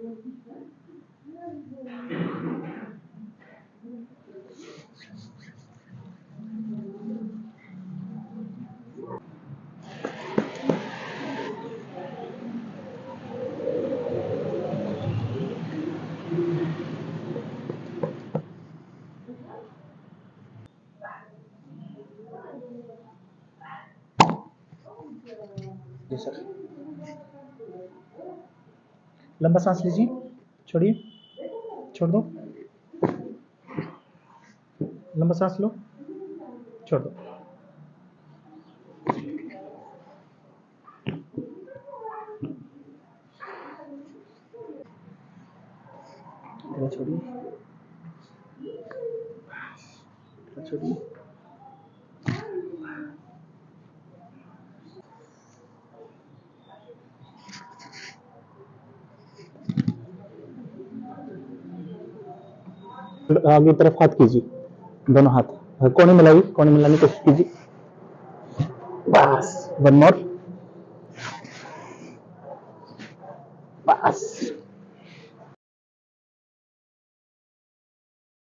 जी sir. लंबा सांस लीजिए, छोड़िए, छोड़ दो, लंबा सांस लो, छोड़ दो। छोड़िए, छोड़िए। आगे तरफ हाथ कीजिए, दोनों हाथ कोने मिलाइए, कोने मिलाने की कोशिश कीजिए। बस, वन मोर, बस।